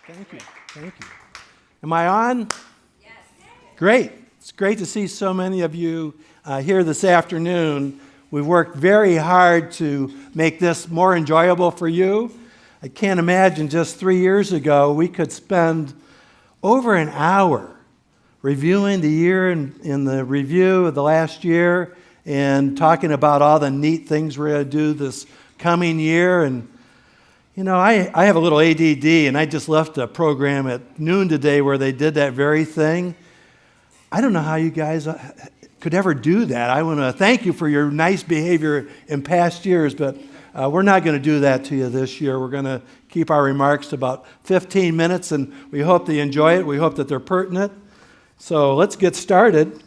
Thank you. Thank you. Am I on? Yes. Great. It's great to see so many of you here this afternoon. We've worked very hard to make this more enjoyable for you. I can't imagine just 3 years ago we could spend over an hour reviewing the year in the review of the last year and talking about all the neat things we're going to do this coming year. And you know, I have a little ADD, and I just left a program at noon today where they did that very thing. I don't know how you guys could ever do that. I want to thank you for your nice behavior in past years, but we're not going to do that to you this year. We're going to keep our remarks to about 15 minutes, and we hope they enjoy it. We hope that they're pertinent. So let's get started.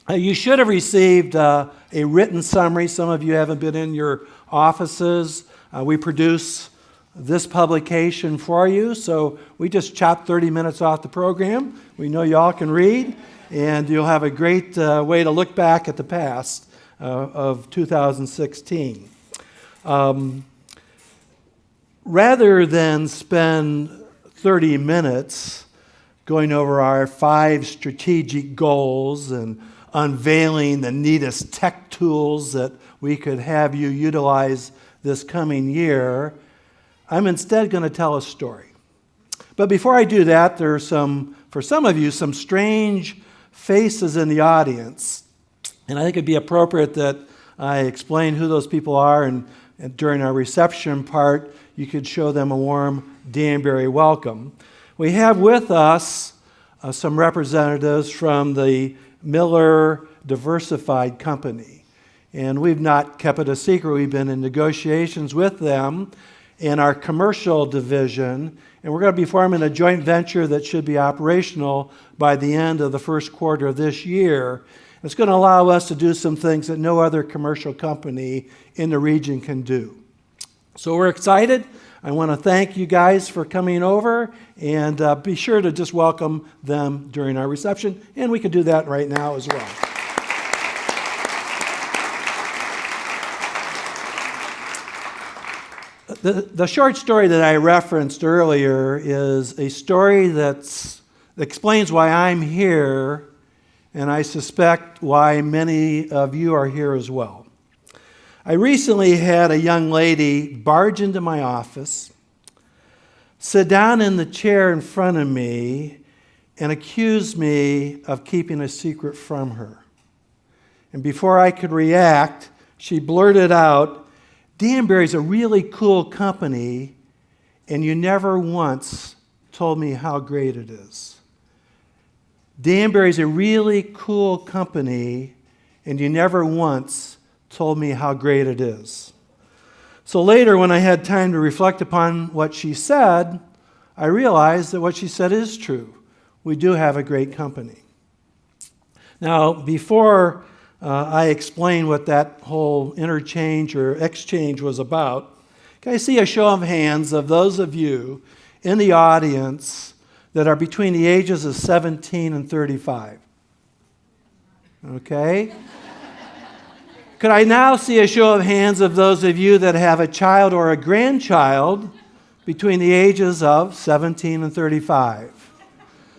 You should have received a written summary. Some of you haven't been in your offices. We produce this publication for you, so we just chopped 30 minutes off the program. We know you all can read, and you'll have a great way to look back at the past of 2016. Rather than spend 30 minutes going over our 5 strategic goals and unveiling the neatest tech tools that we could have you utilize this coming year, I'm instead going to tell a story. But before I do that, there are for some of you, some strange faces in the audience. And I think it'd be appropriate that I explain who those people are, and during our reception part, you could show them a warm Danberry welcome. We have with us some representatives from the Miller Diversified Company. And we've not kept it a secret. We've been in negotiations with them in our commercial division, and we're going to be forming a joint venture that should be operational by the end of the first quarter of this year. It's going to allow us to do some things that no other commercial company in the region can do. So we're excited. I want to thank you guys for coming over, and be sure to just welcome them during our reception, and we can do that right now as well. The short story that I referenced earlier is a story that explains why I'm here, and I suspect why many of you are here as well. I recently had a young lady barge into my office, sit down in the chair in front of me, and accuse me of keeping a secret from her. And before I could react, she blurted out, "Danberry's a really cool company, and you never once told me how great it is." Danberry's a really cool company, and you never once told me how great it is. So later, when I had time to reflect upon what she said, I realized that what she said is true. We do have a great company. Now, before I explain what that whole interchange or exchange was about, can I see a show of hands of those of you in the audience that are between the ages of 17 and 35? Okay. Could I now see a show of hands of those of you that have a child or a grandchild between the ages of 17 and 35?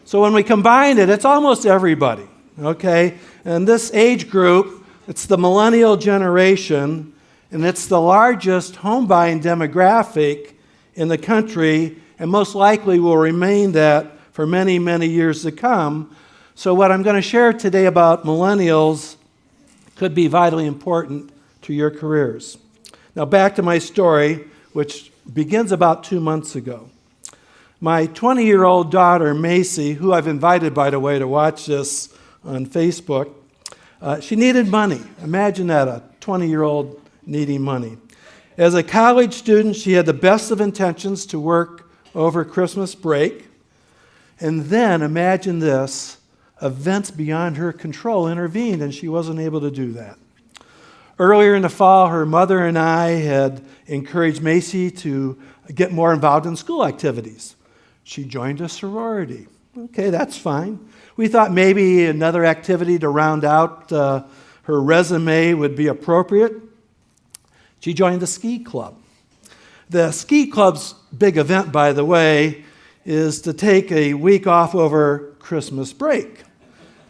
So when we combine it, it's almost everybody. Okay, and this age group, it's the millennial generation, and it's the largest home buying demographic in the country, and most likely will remain that for many, many years to come. So what I'm going to share today about millennials could be vitally important to your careers. Now back to my story, which begins about 2 months ago. My 20-year-old daughter, Macy, who I've invited, by the way, to watch this on Facebook, she needed money. Imagine that, a 20-year-old needing money. As a college student, she had the best of intentions to work over Christmas break. And then, imagine this, events beyond her control intervened, and she wasn't able to do that. Earlier in the fall, her mother and I had encouraged Macy to get more involved in school activities. She joined a sorority. Okay, that's fine. We thought maybe another activity to round out her resume would be appropriate. She joined the ski club. The ski club's big event, by the way, is to take a week off over Christmas break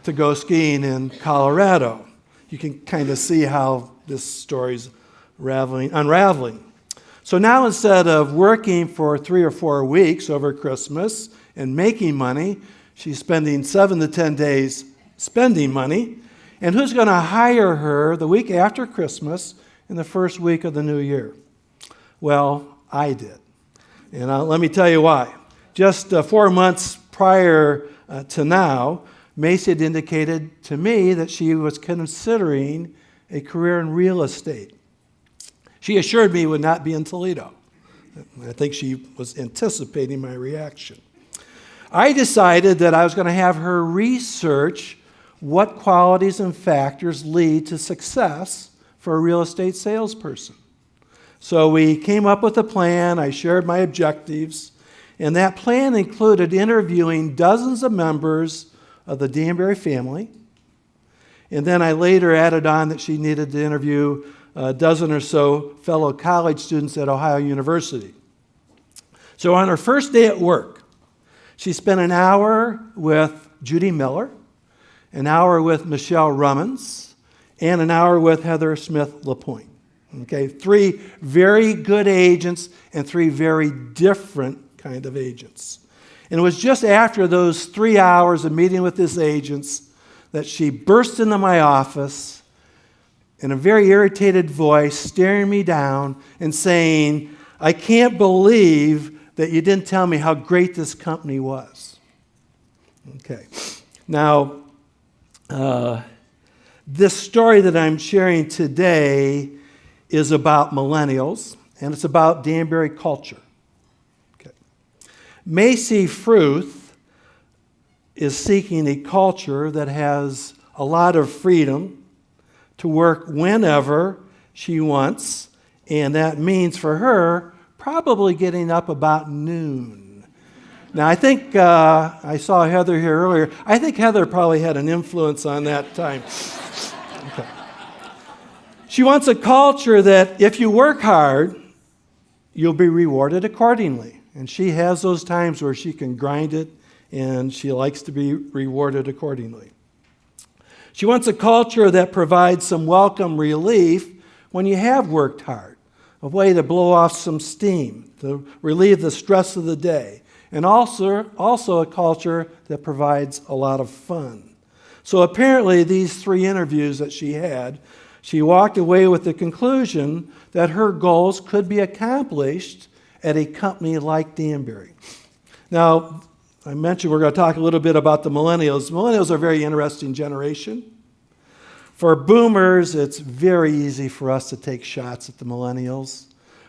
to go skiing in Colorado. You can kind of see how this story's unraveling. So now instead of working for 3 or 4 weeks over Christmas and making money, she's spending 7 to 10 days spending money. And who's going to hire her the week after Christmas and the first week of the new year? Well, I did. And let me tell you why. Just 4 months prior to now, Macy had indicated to me that she was considering a career in real estate. She assured me it would not be in Toledo. I think she was anticipating my reaction. I decided that I was going to have her research what qualities and factors lead to success for a real estate salesperson. So we came up with a plan. I shared my objectives. And that plan included interviewing dozens of members of the Danberry family. And then I later added on that she needed to interview a dozen or so fellow college students at Ohio University. So on her first day at work, she spent an hour with Judy Miller, an hour with Michelle Rummins, and an hour with Heather Smith-LaPointe. Okay, 3 very good agents and 3 very different kind of agents. And it was just after those 3 hours of meeting with these agents that she burst into my office in a very irritated voice, staring me down and saying, "I can't believe that you didn't tell me how great this company was." Okay. Now, this story that I'm sharing today is about millennials, and it's about Danberry culture. Okay. Macy Fruth is seeking a culture that has a lot of freedom to work whenever she wants, and that means for her probably getting up about noon. Now, I think I saw Heather here earlier. I think Heather probably had an influence on that time. Okay. She wants a culture that if you work hard, you'll be rewarded accordingly. And she has those times where she can grind it, and she likes to be rewarded accordingly. She wants a culture that provides some welcome relief when you have worked hard, a way to blow off some steam, to relieve the stress of the day, and also a culture that provides a lot of fun. So apparently these 3 interviews that she had, she walked away with the conclusion that her goals could be accomplished at a company like Danberry. Now, I mentioned we're going to talk a little bit about the millennials. Millennials are a very interesting generation. For boomers, it's very easy for us to take shots at the millennials.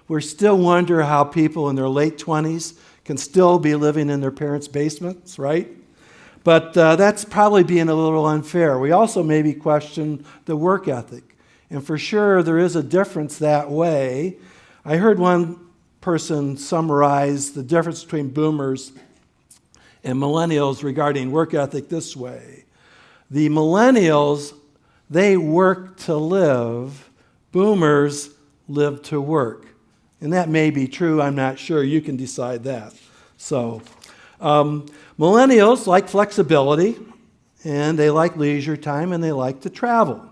We still wonder how people in their late 20s can still be living in their parents' basements, right? But that's probably being a little unfair. We also maybe question the work ethic. And for sure, there is a difference that way. I heard one person summarize the difference between boomers and millennials regarding work ethic this way. The millennials, they work to live. Boomers live to work. And that may be true. I'm not sure. You can decide that. So, millennials like flexibility, and they like leisure time, and they like to travel.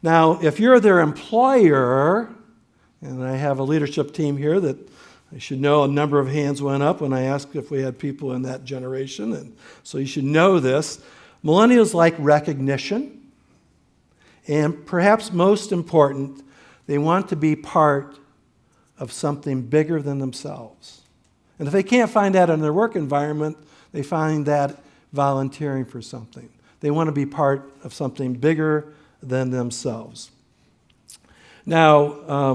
Now, if you're their employer, and I have a leadership team here that I should know a number of hands went up when I asked if we had people in that generation, and so you should know this. Millennials like recognition, and perhaps most important, they want to be part of something bigger than themselves. And if they can't find that in their work environment, they find that volunteering for something. They want to be part of something bigger than themselves. Now,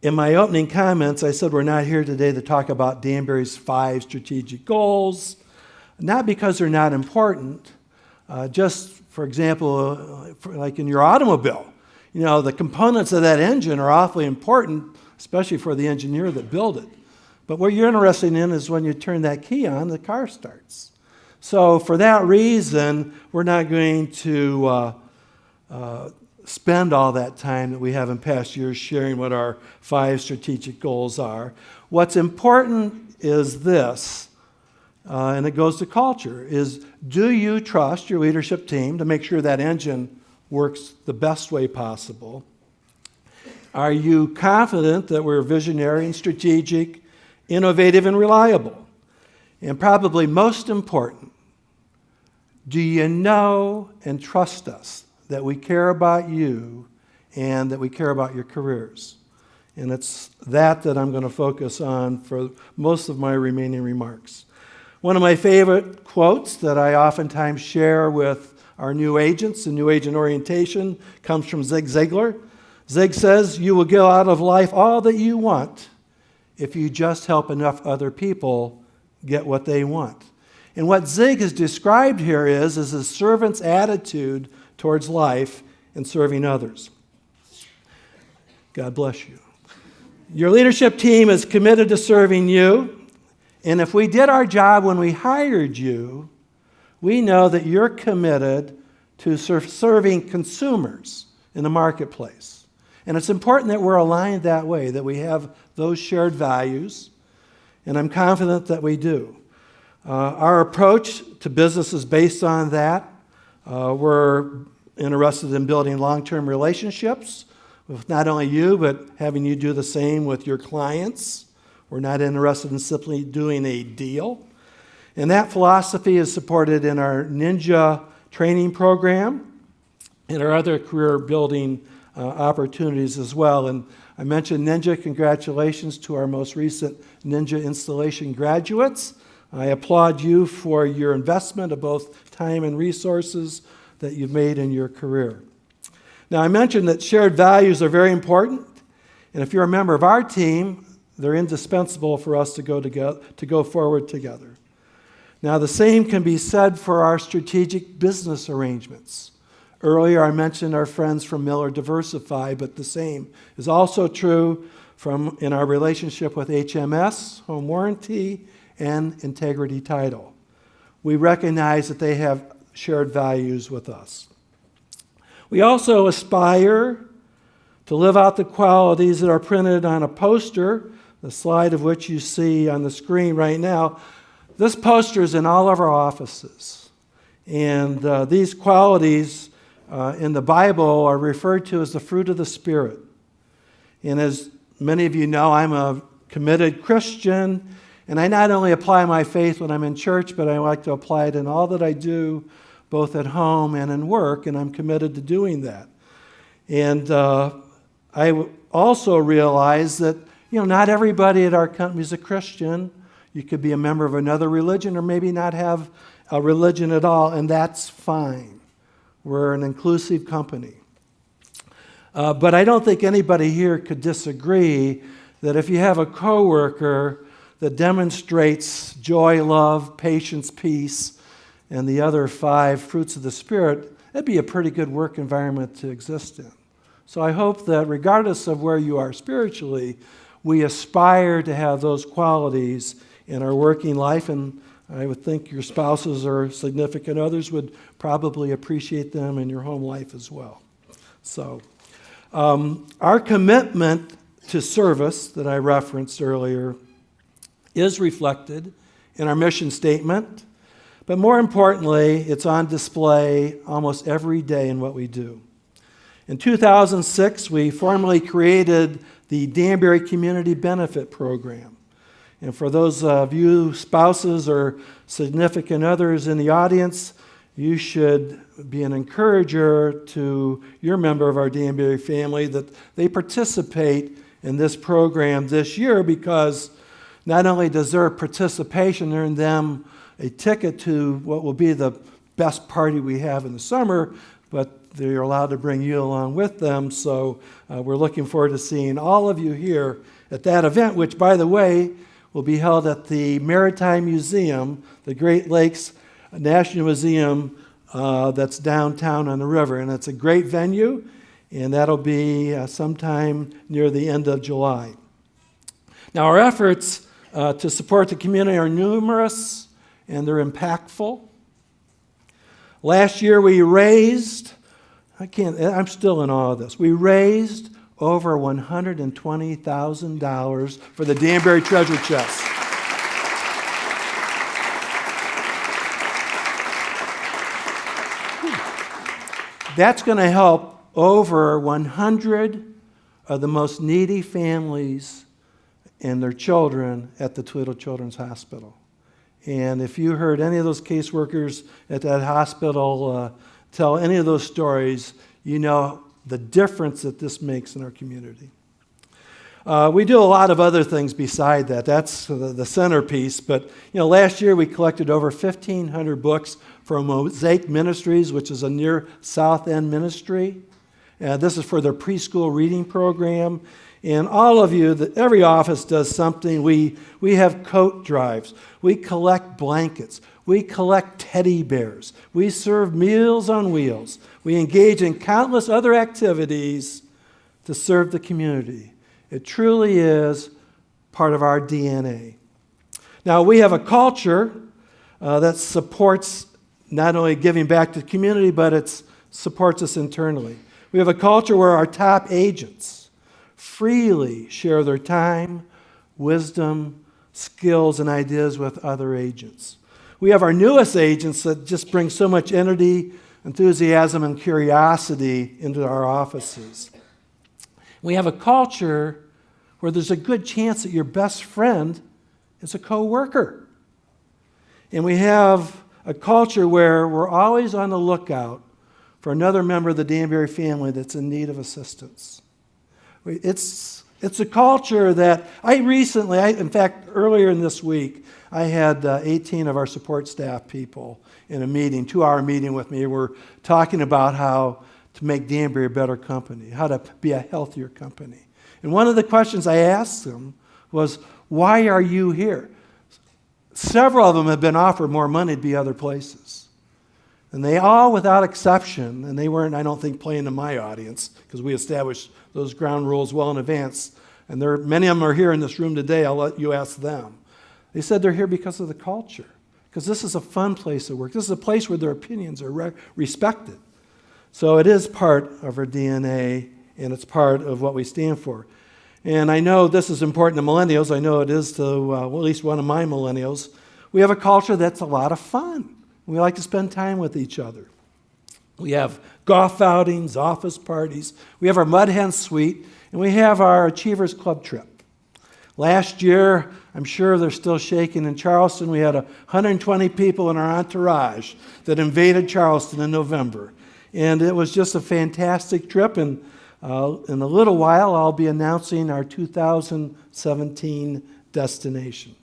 in my opening comments, I said we're not here today to talk about Danberry's 5 strategic goals, not because they're not important. Just, for example, like in your automobile, you know, the components of that engine are awfully important, especially for the engineer that built it. But what you're interested in is when you turn that key on, the car starts. So for that reason, we're not going to spend all that time that we have in past years sharing what our 5 strategic goals are. What's important is this, and it goes to culture, is do you trust your leadership team to make sure that engine works the best way possible? Are you confident that we're visionary and strategic, innovative and reliable? And probably most important, do you know and trust us that we care about you and that we care about your careers? And it's that I'm going to focus on for most of my remaining remarks. One of my favorite quotes that I oftentimes share with our new agents and new agent orientation comes from Zig Ziglar. Zig says, "You will get out of life all that you want if you just help enough other people get what they want." And what Zig has described here is a servant's attitude towards life and serving others. God bless you. Your leadership team is committed to serving you, and if we did our job when we hired you, we know that you're committed to serving consumers in the marketplace. And it's important that we're aligned that way, that we have those shared values, and I'm confident that we do. Our approach to business is based on that. We're interested in building long-term relationships with not only you, but having you do the same with your clients. We're not interested in simply doing a deal. And that philosophy is supported in our Ninja training program and our other career-building opportunities as well. And I mentioned Ninja. Congratulations to our most recent Ninja installation graduates. I applaud you for your investment of both time and resources that you've made in your career. Now, I mentioned that shared values are very important, and if you're a member of our team, they're indispensable for us to go forward together. Now, the same can be said for our strategic business arrangements. Earlier, I mentioned our friends from Miller Diversify, but the same is also true in our relationship with HMS, Home Warranty, and Integrity Title. We recognize that they have shared values with us. We also aspire to live out the qualities that are printed on a poster, the slide of which you see on the screen right now. This poster is in all of our offices. And these qualities in the Bible are referred to as the fruit of the Spirit. And as many of you know, I'm a committed Christian, and I not only apply my faith when I'm in church, but I like to apply it in all that I do, both at home and in work, and I'm committed to doing that. And I also realize that, not everybody at our company is a Christian. You could be a member of another religion or maybe not have a religion at all, and that's fine. We're an inclusive company. But I don't think anybody here could disagree that if you have a coworker that demonstrates joy, love, patience, peace, and the other 5 fruits of the Spirit, that'd be a pretty good work environment to exist in. So I hope that regardless of where you are spiritually, we aspire to have those qualities in our working life, and I would think your spouses or significant others would probably appreciate them in your home life as well. So our commitment to service that I referenced earlier is reflected in our mission statement, but more importantly, it's on display almost every day in what we do. In 2006, we formally created the Danberry Community Benefit Program. And for those of you spouses or significant others in the audience, you should be an encourager to your member of our Danberry family that they participate in this program this year, because not only does their participation earn them a ticket to what will be the best party we have in the summer, but they're allowed to bring you along with them. So we're looking forward to seeing all of you here at that event, which, by the way, will be held at the Maritime Museum, the Great Lakes National Museum that's downtown on the river. And it's a great venue, and that'll be sometime near the end of July. Now, our efforts to support the community are numerous, and they're impactful. Last year, we raised, I'm still in awe of this, we raised over $120,000 for the Danberry Treasure Chest. That's going to help over 100 of the most needy families and their children at the Toledo Children's Hospital. And if you heard any of those caseworkers at that hospital tell any of those stories, you know the difference that this makes in our community. We do a lot of other things beside that. That's the centerpiece. But last year we collected over 1,500 books from Mosaic Ministries, which is a near South End ministry. This is for their preschool reading program. And all of you, every office does something. We have coat drives. We collect blankets. We collect teddy bears. We serve Meals on Wheels. We engage in countless other activities to serve the community. It truly is part of our DNA. Now, we have a culture that supports not only giving back to the community, but it supports us internally. We have a culture where our top agents freely share their time, wisdom, skills, and ideas with other agents. We have our newest agents that just bring so much energy, enthusiasm, and curiosity into our offices. We have a culture where there's a good chance that your best friend is a coworker. And we have a culture where we're always on the lookout for another member of the Danberry family that's in need of assistance. It's a culture that in fact, earlier in this week, I had 18 of our support staff people in a meeting, 2-hour meeting with me. We're talking about how to make Danberry a better company, how to be a healthier company. And one of the questions I asked them was, why are you here? Several of them have been offered more money to be other places. And they all, without exception, and they weren't, I don't think, playing to my audience, because we established those ground rules well in advance, and many of them are here in this room today. I'll let you ask them. They said they're here because of the culture, because this is a fun place to work. This is a place where their opinions are respected. So it is part of our DNA, and it's part of what we stand for. And I know this is important to millennials. I know it is to at least one of my millennials. We have a culture that's a lot of fun. We like to spend time with each other. We have golf outings, office parties. We have our Mud Hen Suite, and we have our Achievers Club trip. Last year, I'm sure they're still shaking in Charleston. We had 120 people in our entourage that invaded Charleston in November. And it was just a fantastic trip. And in a little while, I'll be announcing our 2017 destination.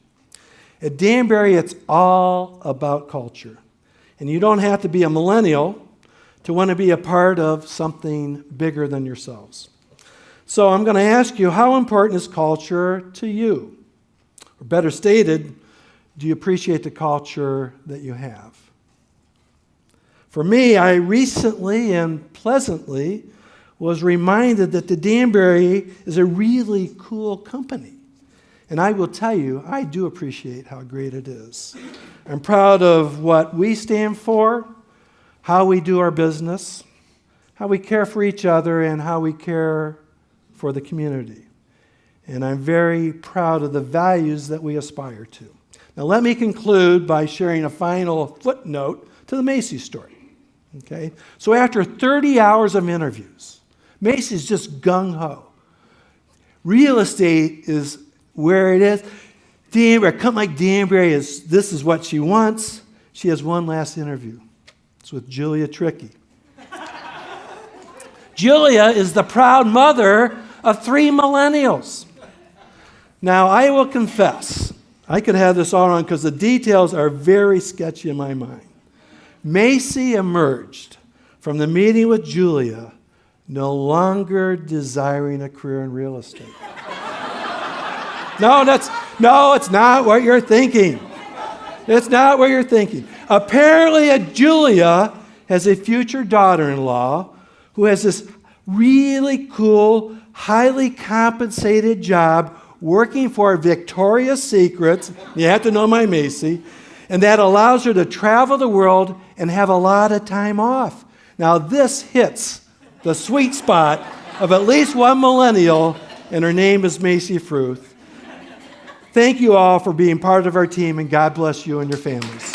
At Danberry, it's all about culture. And you don't have to be a millennial to want to be a part of something bigger than yourselves. So I'm going to ask you, how important is culture to you? Or better stated, do you appreciate the culture that you have? For me, I recently and pleasantly was reminded that the Danberry is a really cool company. And I will tell you, I do appreciate how great it is. I'm proud of what we stand for, how we do our business, how we care for each other, and how we care for the community. And I'm very proud of the values that we aspire to. Now let me conclude by sharing a final footnote to the Macy's story. Okay? So after 30 hours of interviews, Macy's just gung-ho. Real estate is where it is. Danberry, a company like Danberry, this is what she wants. She has one last interview. It's with Julia Trickey. Julia is the proud mother of 3 millennials. Now, I will confess, I could have this all wrong because the details are very sketchy in my mind. Macy emerged from the meeting with Julia no longer desiring a career in real estate. No, it's not what you're thinking. It's not what you're thinking. Apparently, Julia has a future daughter-in-law who has this really cool, highly compensated job working for Victoria's Secret. You have to know my Macy. And that allows her to travel the world and have a lot of time off. Now, this hits the sweet spot of at least one millennial, and her name is Macy Fruth. Thank you all for being part of our team, and God bless you and your families.